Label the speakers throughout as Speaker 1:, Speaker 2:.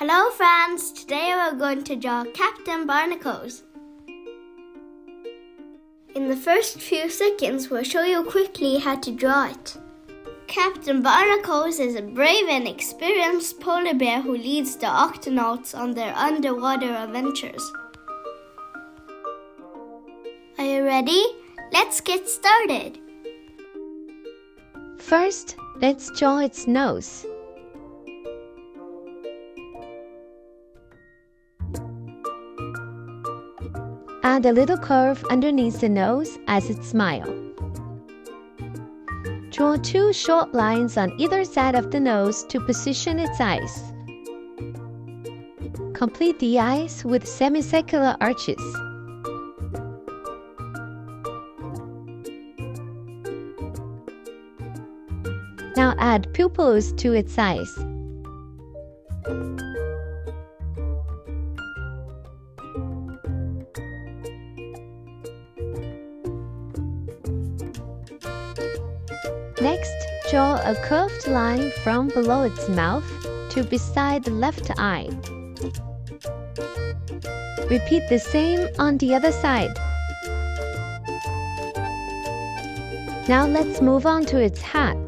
Speaker 1: Hello friends, today we're going to draw Captain Barnacles. In the first few seconds, we'll show you quickly how to draw it. Captain Barnacles is a brave and experienced polar bear who leads the Octonauts on their underwater adventures. Are you ready? Let's get started.
Speaker 2: First, let's draw its nose. Add a little curve underneath the nose as it smiles. Draw two short lines on either side of the nose to position its eyes. Complete the eyes with semicircular arches. Now add pupils to its eyes. Next, draw a curved line from below its mouth to beside the left eye. Repeat the same on the other side. Now let's move on to its hat.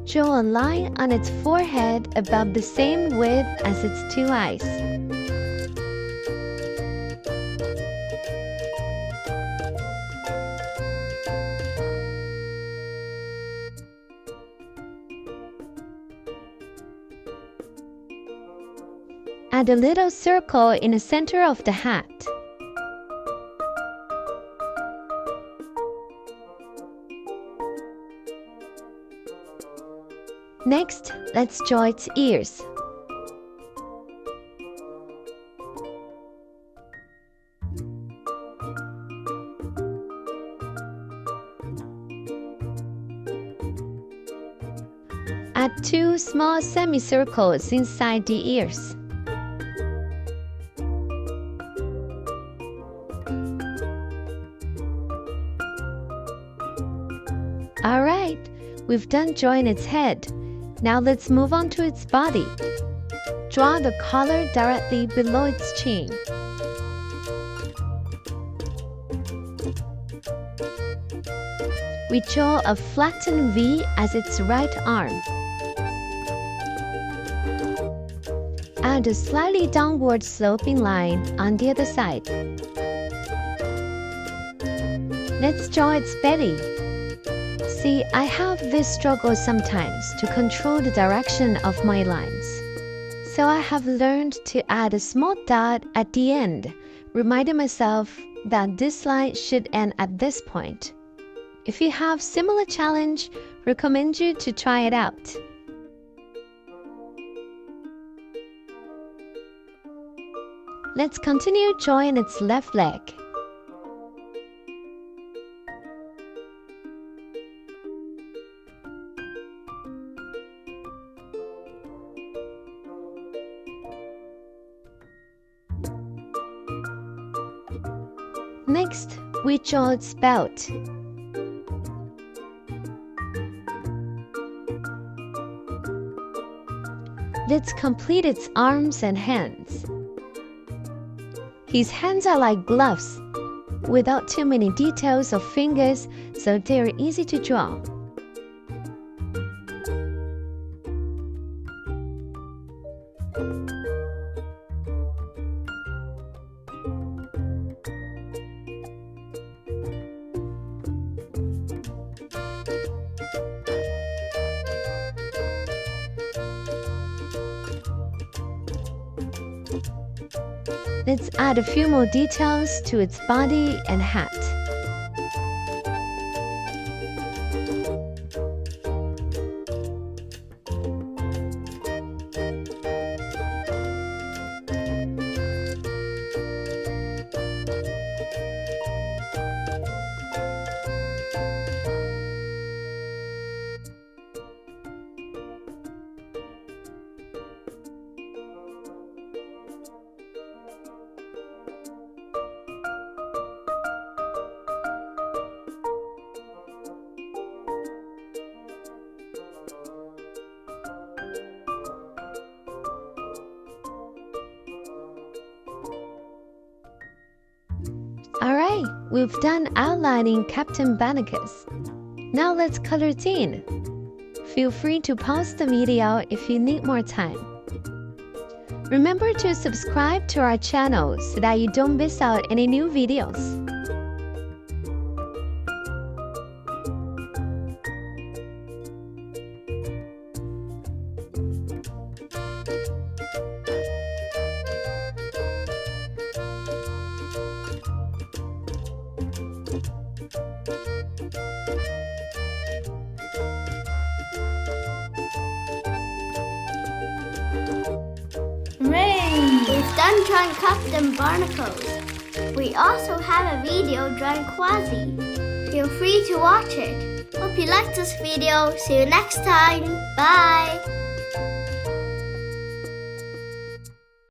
Speaker 2: Draw a line on its forehead about the same width as its two eyes. Add a little circle in the center of the hat. Next, let's draw its ears. Add two small semicircles inside the ears. Alright, we've done drawing its head. Now let's move on to its body. Draw the collar directly below its chin. We draw a flattened V as its right arm. Add a slightly downward sloping line on the other side. Let's draw its belly. See, I have this struggle sometimes to control the direction of my lines. So I have learned to add a small dot at the end, reminding myself that this line should end at this point. If you have similar challenge, recommend you to try it out. Let's continue drawing its left leg. Next, we draw its belt. Let's complete its arms and hands. His hands are like gloves, without too many details of fingers, so they are easy to draw. Let's add a few more details to its body and hat. We've done outlining Captain Barnacles. Now let's color Dean. Feel free to pause the video if you need more time. Remember to subscribe to our channel so that you don't miss out any new videos.
Speaker 1: We've done drawing Captain Barnacles. We also have a video drawing Quasi. Feel free to watch it. Hope you liked this video. See you next time. Bye.